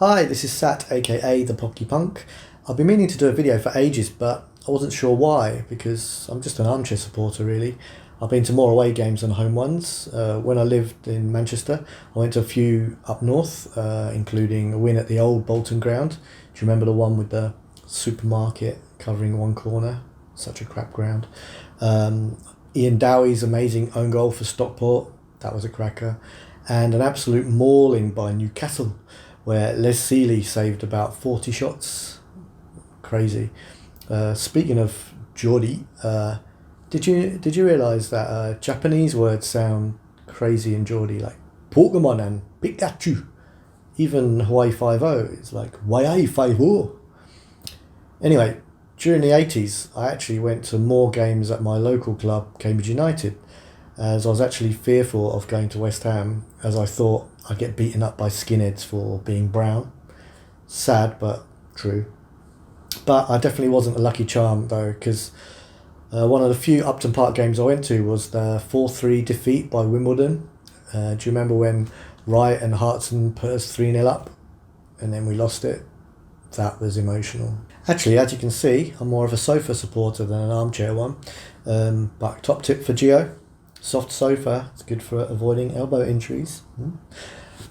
Hi, this is Sat, aka the Pocky Punk. I've been meaning to do a video for ages, but I wasn't sure why, because I'm just an armchair supporter really. I've been to more away games than home ones. When I lived in Manchester, I went to a few up north, including a win at the old Bolton ground. Do you remember the one with the supermarket covering one corner? Such a crap ground. Ian Dowie's amazing own goal for Stockport, that was a cracker. And an absolute mauling by Newcastle, where Les Sealey saved about 40 shots. Crazy. Speaking of Geordie, did you realise that Japanese words sound crazy in Geordie, like Pokemon and Pikachu? Even Hawaii 5-0 is like Hawaii 5-0. Anyway, during the 80s, I actually went to more games at my local club, Cambridge United, as I was actually fearful of going to West Ham, as I thought I'd get beaten up by skinheads for being brown. Sad, but true. But I definitely wasn't a lucky charm though, because one of the few Upton Park games I went to was the 4-3 defeat by Wimbledon. Do you remember when Wright and Hartson put us 3-0 up and then we lost it? That was emotional. Actually, as you can see, I'm more of a sofa supporter than an armchair one. But top tip for Gio, soft sofa, it's good for avoiding elbow injuries.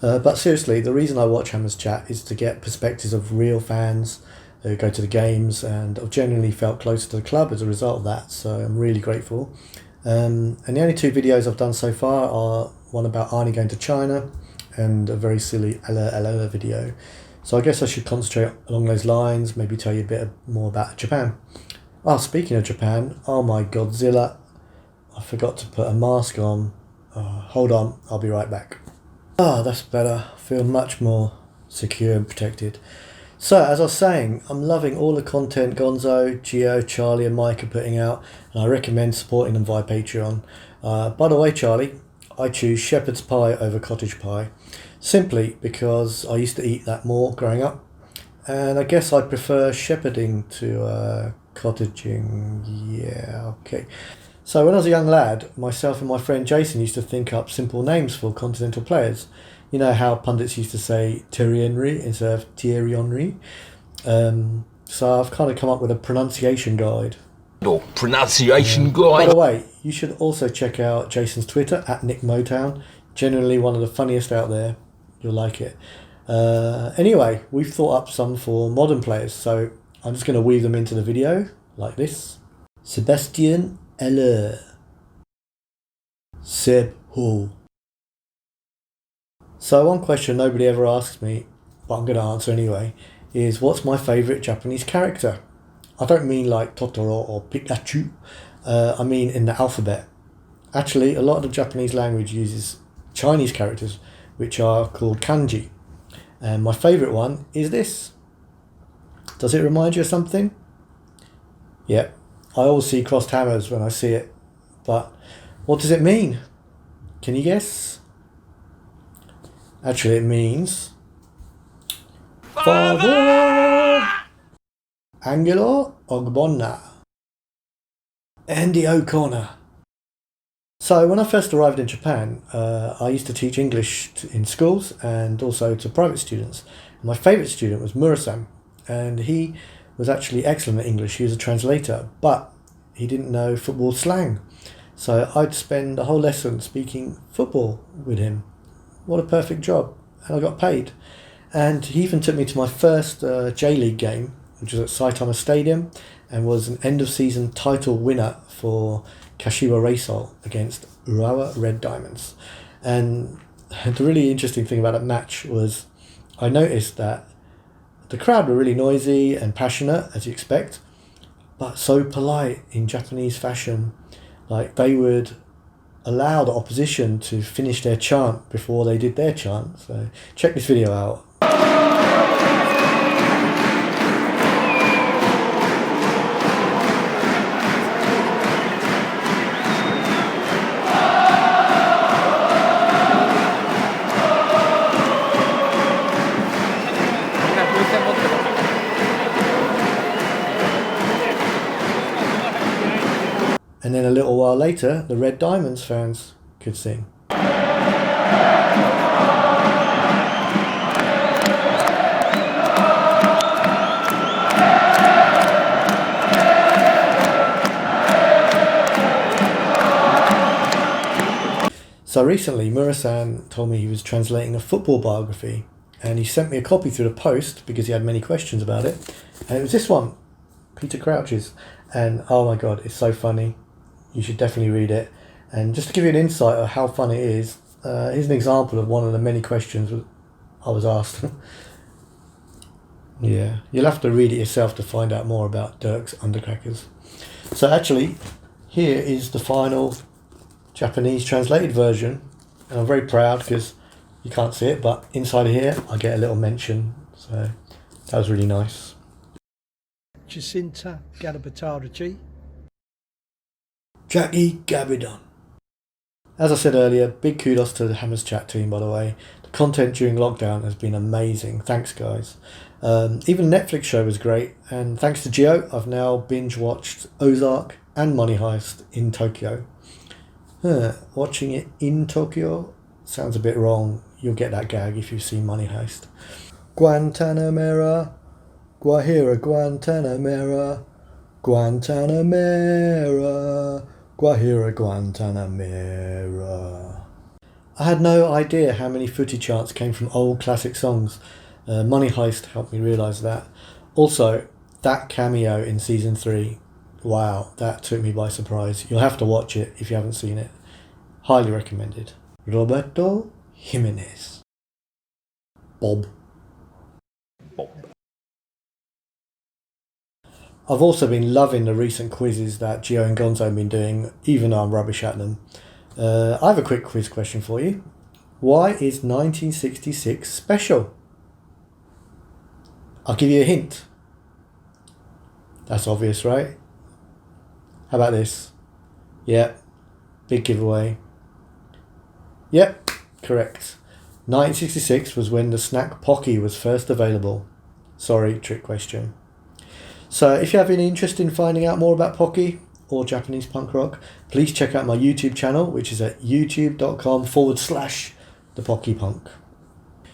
But seriously, the reason I watch Hammers Chat is to get perspectives of real fans who go to the games, and I've genuinely felt closer to the club as a result of that, so I'm really grateful. And the only two videos I've done so far are one about Arnie going to China and a very silly Ella video. So I guess I should concentrate along those lines, maybe tell you a bit more about Japan. Speaking of Japan, oh my Godzilla, I forgot to put a mask on. Hold on, I'll be right back. That's better. I feel much more secure and protected. So, as I was saying, I'm loving all the content Gonzo, Gio, Charlie and Mike are putting out, and I recommend supporting them via Patreon. By the way, Charlie, I choose shepherd's pie over cottage pie, simply because I used to eat that more growing up, and I guess I prefer shepherding to cottaging. Yeah, okay. So when I was a young lad, myself and my friend Jason used to think up simple names for continental players. You know how pundits used to say Thierry Henry instead of Thierry Henry? So I've kind of come up with a pronunciation guide. Guide. By the way, you should also check out Jason's Twitter, @NickMotown. Generally one of the funniest out there. You'll like it. Anyway, we've thought up some for modern players, so I'm just going to weave them into the video, like this. Sebastian Eller. Seb Hall. So one question nobody ever asks me, but I'm going to answer anyway, is what's my favourite Japanese character? I don't mean like Totoro or Pikachu, I mean in the alphabet. Actually, a lot of the Japanese language uses Chinese characters, which are called kanji. And my favourite one is this. Does it remind you of something? Yep, I always see crossed hammers when I see it. But what does it mean? Can you guess? Actually, it means Father Angelo Ogbonna Andy O'Connor. So when I first arrived in Japan, I used to teach English in schools and also to private students. My favourite student was Murasan, and he was actually excellent at English. He was a translator, but he didn't know football slang. So I'd spend the whole lesson speaking football with him. What a perfect job. And I got paid. And he even took me to my first J-League game, which was at Saitama Stadium, and was an end-of-season title winner for Kashiwa Reysol against Urawa Red Diamonds. And the really interesting thing about that match was I noticed that the crowd were really noisy and passionate, as you expect, but so polite in Japanese fashion. Like they would allow the opposition to finish their chant before they did their chant. So check this video out. And then a little while later, the Red Diamonds fans could sing. So recently, Murasan told me he was translating a football biography, and he sent me a copy through the post because he had many questions about it. And it was this one, Peter Crouch's. And oh my god, it's so funny. You should definitely read it. And just to give you an insight of how fun it is, here's an example of one of the many questions I was asked. Yeah, you'll have to read it yourself to find out more about Dirk's Undercrackers. So actually, here is the final Japanese translated version, and I'm very proud because you can't see it, but inside of here I get a little mention, so that was really nice. Jacinta Gadabatarachi. Jackie Gabidon. As I said earlier, big kudos to the Hammers Chat team, by the way. The content during lockdown has been amazing. Thanks, guys. Even the Netflix show was great, and thanks to Geo, I've now binge watched Ozark and Money Heist in Tokyo. Watching it in Tokyo sounds a bit wrong. You'll get that gag if you've seen Money Heist. Guantanamera, Guajira, Guantanamera, Guantanamera, Guajira, Guantanamera. I had no idea how many footy chants came from old classic songs. Money Heist helped me realise that. Also, that cameo in season 3, wow, that took me by surprise. You'll have to watch it if you haven't seen it. Highly recommended. Roberto Jimenez. Bob. I've also been loving the recent quizzes that Gio and Gonzo have been doing, even though I'm rubbish at them. I have a quick quiz question for you. Why is 1966 special? I'll give you a hint. That's obvious, right? How about this? Yep, big giveaway. Yep, correct. 1966 was when the snack Pocky was first available. Sorry, trick question. So if you have any interest in finding out more about Pocky or Japanese punk rock, please check out my YouTube channel, which is at youtube.com/the Pocky Punk.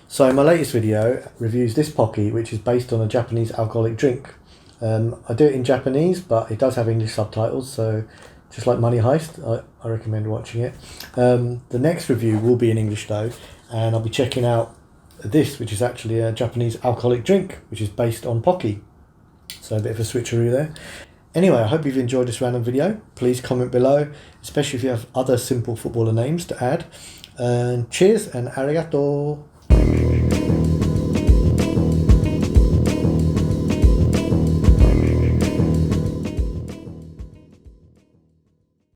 So my latest video reviews this Pocky, which is based on a Japanese alcoholic drink. I do it in Japanese, but it does have English subtitles, so just like Money Heist, I recommend watching it. The next review will be in English though, and I'll be checking out this, which is actually a Japanese alcoholic drink, which is based on Pocky. So a bit of a switcheroo there. Anyway, I hope you've enjoyed this random video. Please comment below, especially if you have other simple footballer names to add. And cheers and arigato.